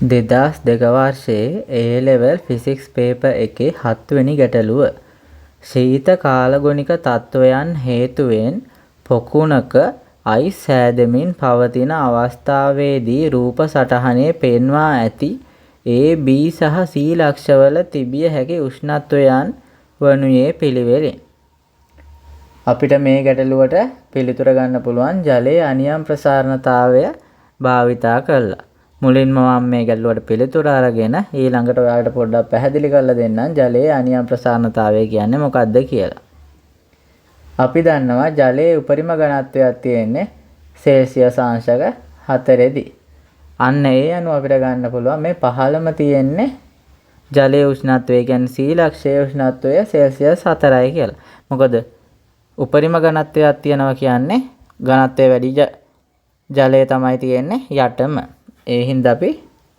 2002 වර්ෂයේ A level physics paper එකේ 7 වෙනි ගැටලුව ශීත කාලගුණික තත්ත්වයන් හේතුවෙන් පොකුණක අයිස් සෑදෙමින් පවතින අවස්ථාවේදී රූප සටහනේ පෙන්වා ඇති A, B සහ C ලක්ෂවල තිබිය හැකි උෂ්ණත්වයන් වනුයේ පිළිවෙලින්. අපිට මේ ගැටලුවට පිළිතුර ගන්න පුළුවන් ජලයේ අනියම් ප්‍රසාරණතාවය භාවිතා කරලා. මුලින්ම මම මේ ගැටලුවට පිළිතුර අරගෙන ඊළඟට ඔයාලට පොඩ්ඩක් පැහැදිලි කරලා දෙන්නම් ජලයේ අනියම් ප්‍රසාරණතාවය කියන්නේ මොකක්ද කියලා. අපි දන්නවා ජලයේ උපරිම ඝනත්වයක් තියෙන්නේ සෙල්සියස් අංශක 4දී. අන්න ඒ අනුව අපිට ගන්න පුළුවන් මේ පහළම තියෙන්නේ ජලයේ උෂ්ණත්වය කියන්නේ C ලක්ෂයේ උෂ්ණත්වය සෙල්සියස් 4යි කියලා. මොකද උපරිම ඝනත්වයක් තියෙනවා කියන්නේ ඝනත්වය වැඩි ජලය තමයි තියෙන්නේ යටම. ඒ හින්දා අපි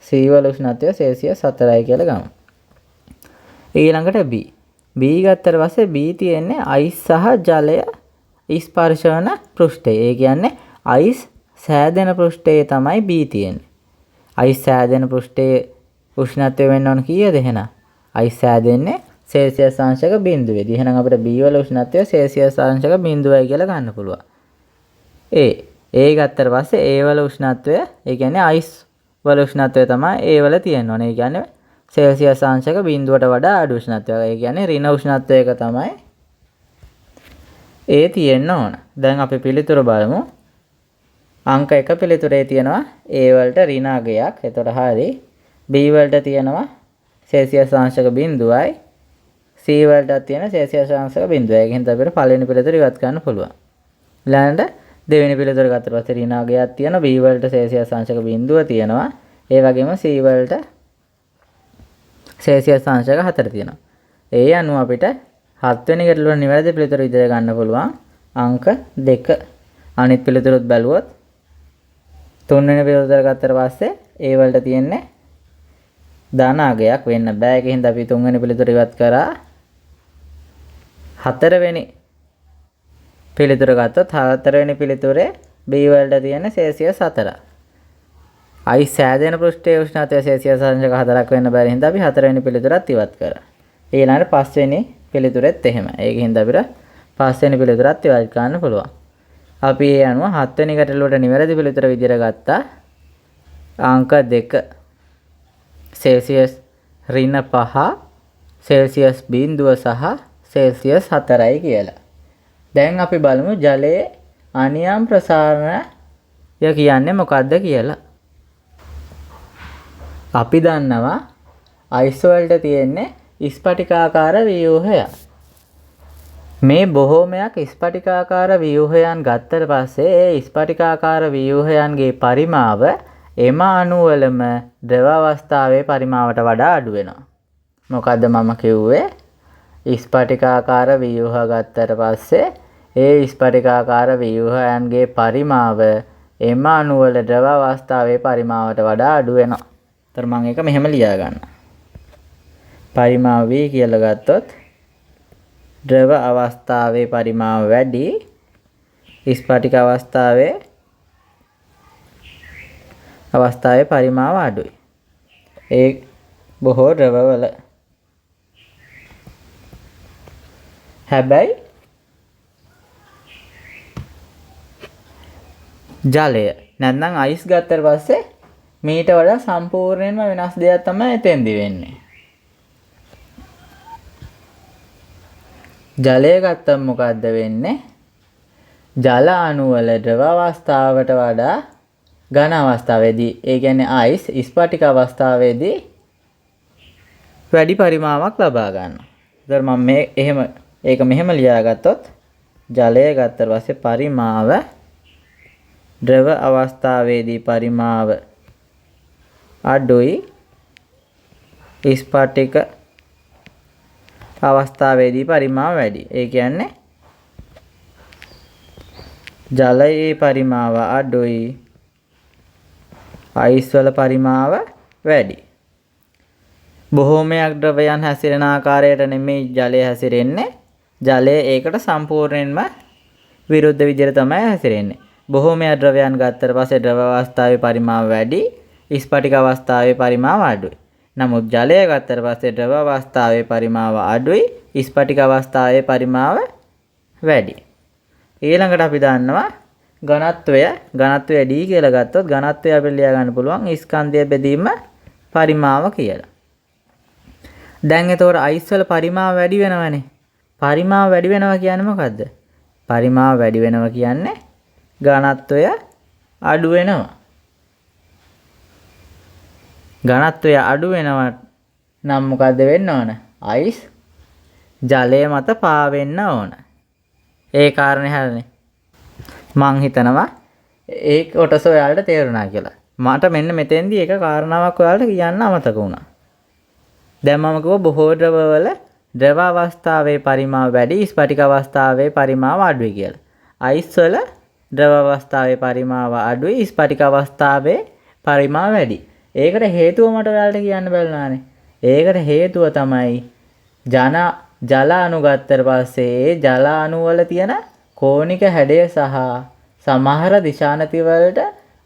C වල උෂ්ණත්වය සෙල්සියස් 4යි කියලා ගමු. ඊළඟට B. B ගත්තට පස්සේ B තියෙන්නේ අයිස් සහ ජලය ස්පර්ශ වන පෘෂ්ඨය. ඒ කියන්නේ අයිස් සෑදෙන පෘෂ්ඨයේ තමයි B තියෙන්නේ. අයිස් සෑදෙන පෘෂ්ඨයේ උෂ්ණත්වය වෙන්න ඕන කීයද එහෙනම්? අයිස් සෑදෙන්නේ සෙල්සියස් අංශක 0.2. එහෙනම් අපිට B වල උෂ්ණත්වය සෙල්සියස් අංශක 0.2යි කියලා ගන්න පුළුවන්. ඒ ගත්තට පස්සේ A වල උෂ්ණත්වය ඒ කියන්නේ අයිස් වල උෂ්ණත්වය තමයි A වල තියෙන්න ඕනේ. ඒ කියන්නේ සෙල්සියස් අංශක 0ට වඩා අඩු උෂ්ණත්වයක්. ඒ කියන්නේ ඍණ උෂ්ණත්වයක තමයි A තියෙන්න ඕන. දැන් අපි පිළිතුර බලමු. අංක 1 පිළිතුරේ තියෙනවා A වලට ඍණ අගයක්. එතකොට හරි. B වලට තියෙනවා සෙල්සියස් අංශක 0යි. C වලට තියෙන සෙල්සියස් අංශක 0යි. ඒකෙන් අපිට පළවෙනි පිළිතුර ඉවත් කරන්න පුළුවන්. ඊළඟට දෙවෙනි පිළිතුර ගත්තට පස්සේ ඍණ අගයක් තියෙනවා. B වලට සෙල්සියස් අංශක 0 තියෙනවා. ඒ වගේම C වලට සෙල්සියස් අංශක 4 තියෙනවා. ඒ අනුව අපිට 7 වෙනි ගැටලුවට නිවැරදි පිළිතුර විදිහට ගන්න පුළුවන් අංක 2. අනිත් පිළිතුරුත් බැලුවොත් 3 වෙනි පිළිතුර ගත්තට පස්සේ A වලට තියෙන්නේ ධන අගයක් වෙන්න බෑ. ඒකින්ද අපි 3 වෙනි පිළිතුර ඉවත් කරා. 4 වෙනි පිළිතුර ගත්තොත් 4 වෙනි පිළිතුරේ B වලට තියෙන සෙල්සියස් 4. අයිස් සෑදෙන පෘෂ්ඨයේ උෂ්ණත්වය සෙල්සියස් අංශක 4ක් වෙන්න බැරි හින්දා අපි 4 වෙනි පිළිතුරත් ඉවත් කරා. ඊළඟට 5 වෙනි පිළිතුරෙත් එහෙම. ඒකින්ද අපිට 5 වෙනි පිළිතුරත් ඉවත් කරන්න පුළුවන්. අපි ඒ අනුව 7 වෙනි ගැටලුවට නිවැරදි පිළිතුර විදිහට ගත්තා. අංක 2 සෙල්සියස් ඍණ 5 සෙල්සියස් 0 සහ සෙල්සියස් 4යි කියලා. දැන් අපි බලමු ජලයේ අනියම් ප්‍රසාරණය කියන්නේ මොකක්ද කියලා. අපි දන්නවා අයිස් වලට තියෙන්නේ ස්පටිකාකාර ව්‍යුහයක්. මේ බොහෝමයක් ස්පටිකාකාර ව්‍යුහයන් ගත්තට පස්සේ ඒ ස්පටිකාකාර ව්‍යුහයන්ගේ පරිමාව එම අණු වලම ද්‍රව අවස්ථාවේ පරිමාවට වඩා අඩු වෙනවා. මොකද්ද මම කිව්වේ? ස්පටිකාකාර ව්‍යුහ ගත්තට පස්සේ ඒ ස්පටිකාකාර ව්‍යුහයන්ගේ පරිමාව එම අණු වල ද්‍රව අවස්ථාවේ පරිමාවට වඩා අඩු වෙනවා. ඒතර මම ඒක මෙහෙම ලියා ගන්න. පරිමාව V කියලා ගත්තොත් ද්‍රව අවස්ථාවේ පරිමාව වැඩි, ස්පටික අවස්ථාවේ පරිමාව අඩුයි. ඒ බොහෝ ද්‍රවවල. හැබැයි ජලය නැත්නම් අයිස් ගත්තට පස්සේ මීට වඩා සම්පූර්ණයෙන්ම වෙනස් දෙයක් තමයි එතෙන්දි වෙන්නේ. ජලය ගත්තම මොකද්ද වෙන්නේ? ජල අණු වල ද්‍රව අවස්ථාවට වඩා ඝන අවස්ථාවේදී ඒ කියන්නේ අයිස් ස්පටික අවස්ථාවේදී වැඩි පරිමාවක් ලබා ගන්නවා. ඒතර මම ඒක මෙහෙම ලියාගත්තොත් ජලය ගත්තට පස්සේ පරිමාව ද්‍රව අවස්ථාවේදී පරිමාව අඩුයි, ස්පටික අවස්ථාවේදී පරිමාව වැඩි. ඒ කියන්නේ ජලයේ පරිමාව අඩුයි, අයිස් වල පරිමාව වැඩි. බොහෝමයක් ද්‍රවයන් හැසිරෙන ආකාරයට නෙමෙයි ජලය හැසිරෙන්නේ. ජලය ඒකට සම්පූර්ණයෙන්ම විරුද්ධ විදිහට තමයි හැසිරෙන්නේ. බොහෝමයක් ද්‍රවයන් ගත්තට පස්සේ ද්‍රව අවස්ථාවේ පරිමාව වැඩි, ස්පටික අවස්ථාවේ පරිමාව අඩුයි. නමුත් ජලය ගත්තට පස්සේ ද්‍රව අවස්ථාවේ පරිමාව අඩුයි, ස්පටික අවස්ථාවේ පරිමාව වැඩි. ඊළඟට අපි දන්නවා ඝනත්වය D කියලා ගත්තොත් ඝනත්වය අපිට ලියා ගන්න පුළුවන් ස්කන්ධය බෙදීම පරිමාව කියලා. දැන් එතකොට අයිස් වල පරිමාව වැඩි වෙනවනේ. පරිමාව වැඩි වෙනවා කියන්නේ මොකද්ද? පරිමාව වැඩි වෙනවා කියන්නේ ඝනත්වය අඩු වෙනවා. ඝනත්වය අඩු වෙනවා නම් මොකද්ද වෙන්න ඕන? අයිස් ජලය මත පාවෙන්න ඕන. ඒ කාරණේ හරිනේ. මං හිතනවා ඒ කොටස ඔයාලට තේරුණා කියලා. මට මෙන්න මෙතෙන්දී එක කාරණාවක් ඔයාලට කියන්න අමතක වුණා. දැන් මම කිව්වා බොහෝ ද්‍රවවල ද්‍රව අවස්ථාවේ පරිමාව වැඩි, ස්පටික අවස්ථාවේ පරිමාව අඩුයි කියලා. අයිස් වල ද්‍රව අවස්ථාවේ පරිමාව අඩුයි, ස්පටික අවස්ථාවේ පරිමාව වැඩි. ඒකට හේතුව මට ඔයාලට කියන්න බැලුණානේ. ඒකට හේතුව තමයි ජල අණු ගත්තට පස්සේ ජල අණු වල තියෙන කෝණික හැඩය සහ සමහර දිශානති වලට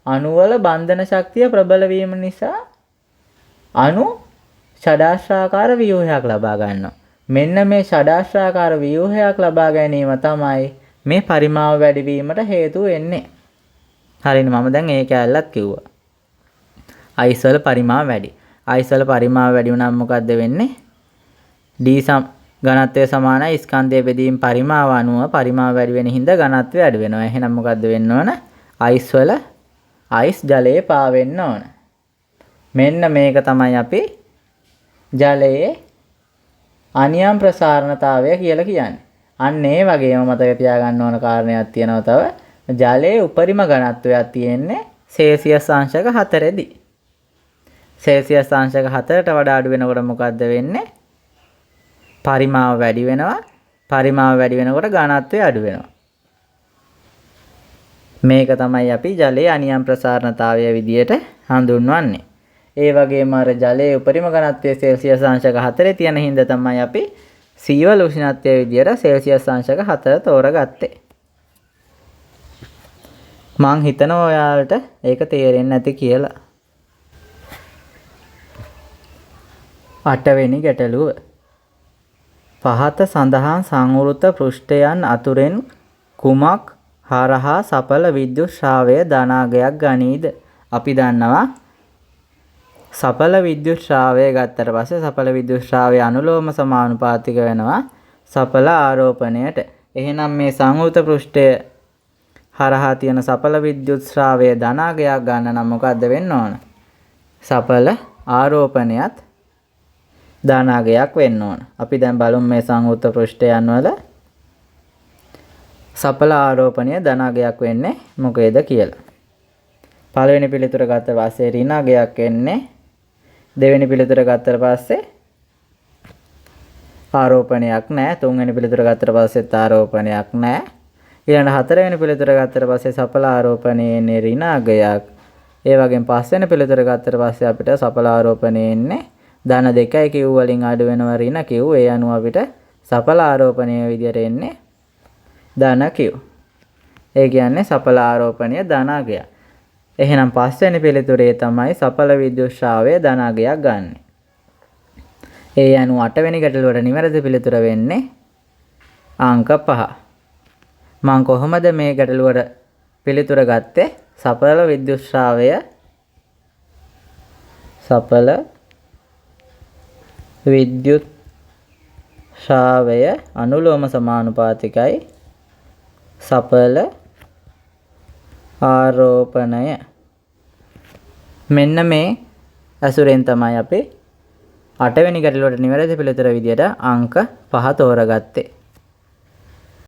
අණු වල බන්ධන ශක්තිය ප්‍රබල වීම නිසා අණු ෂඩාශ්‍රාකාර ව්‍යුහයක් ලබා ගන්නවා. මෙන්න මේ ෂඩාශ්‍රාකාර ව්‍යුහයක් ලබා ගැනීම තමයි මේ පරිමාව වැඩි වීමට හේතු වෙන්නේ. හරිනේ, මම දැන් ඒ කැලලත් කිව්වා. අයිස් වල පරිමාව වැඩි. අයිස් වල පරිමාව වැඩි වුණාම මොකද්ද වෙන්නේ? D ඝනත්වය සමානයි ස්කන්ධය බෙදීම පරිමාව අනුව පරිමාව වැඩි වෙන හින්දා ඝනත්වය අඩු වෙනවා. එහෙනම් මොකද්ද වෙන්න ඕන? අයිස් ජලයේ පාවෙන්න ඕන. මෙන්න මේක තමයි අපි ජලයේ අනියම් ප්‍රසාරණතාවය කියලා කියන්නේ. අන්න ඒ වගේම මතක තියාගන්න ඕන කාරණයක් තියෙනවා තව. ජලයේ උපරිම ඝනත්වයක් තියෙන්නේ සෙල්සියස් අංශක 4දී. සෙල්සියස් අංශක 4ට වඩා අඩු වෙනකොට මොකද්ද වෙන්නේ? පරිමාව වැඩි වෙනවා. පරිමාව වැඩි වෙනකොට ඝනත්වය අඩු වෙනවා. මේක තමයි අපි ජලයේ අනියම් ප්‍රසාරණතාවය විදියට හඳුන්වන්නේ. ඒ වගේම අර ජලයේ උපරිම ඝනත්වය සෙල්සියස් අංශක 4 තියෙන හින්දා තමයි අපි සීවල උෂ්ණත්වය විදියට සෙල්සියස් අංශක 4 තෝරගත්තේ. මං හිතනවා ඔයාලට ඒක තේරෙන්නේ නැති කියලා. 8 වෙනි ගැටලුව. පහත සඳහන් සංවෘත පෘෂ්ඨයන් අතුරෙන් කුමක් හරහා සඵල විද්‍යුත් ශ්‍රාවය ධනාගයක් ගනීද? අපි දන්නවා සඵල විද්‍යුත් ශ්‍රාවය ගත්තට පස්සේ සඵල විද්‍යුත් ශ්‍රාවය අනුලෝම සමානුපාතික වෙනවා සඵල ආරෝපණයට. එහෙනම් මේ සංවෘත පෘෂ්ඨය හරහා තියෙන සඵල විද්‍යුත් ශ්‍රාවය ධනාගයක් ගන්න නම් මොකද්ද වෙන්න ඕන? සඵල ආරෝපණයත් ධනාගයක් වෙන්න ඕන. අපි දැන් බලමු මේ සංවෘත පෘෂ්ඨයන් වල සඵල ආරෝපණය ධනාගයක් වෙන්නේ මොකේද කියලා. පළවෙනි පිළිතුර ගත්ත පස්සේ ඍණාගයක් එන්නේ. දෙවෙනි පිළිතුර ගත්තට පස්සේ ආරෝපණයක් නැහැ. තුන්වෙනි පිළිතුර ගත්තට පස්සෙත් ආරෝපණයක් නැහැ. ඊළඟ හතරවෙනි පිළිතුර ගත්තට පස්සේ සඵල ආරෝපණයේ එන්නේ ඍණාගයක්. ඒ වගේම පස්වෙනි පිළිතුර ගත්තට පස්සේ අපිට සඵල ආරෝපණයේ එන්නේ ධන 2යි Q වලින් අඩු වෙනවා ඍණ Q. ඒ අනුව අපිට සඵල ආරෝපණයේ විදියට එන්නේ ධන Q. ඒ කියන්නේ සඵල ආරෝපණය ධනාගයක්. එහෙනම් පස්වෙනි පිළිතුරේ තමයි සඵල විද්‍යුත් ශ්‍රාවය ධනාගයක් ගන්න. ඒ අනුව 8 වෙනි ගැටලුවට නිවැරදි පිළිතුර වෙන්නේ අංක 5. මම කොහොමද මේ ගැටලුවට පිළිතුර ගත්තේ? සඵල විද්‍යුත් ශ්‍රාවය අනුලෝම සමානුපාතිකයි සඵල ආරෝපණය. මෙන්න මේ අසුරෙන් තමයි අපි 8 වෙනි ගැටලුවට නිවැරදි පිළිතුර විදියට අංක 5 තෝරගත්තේ.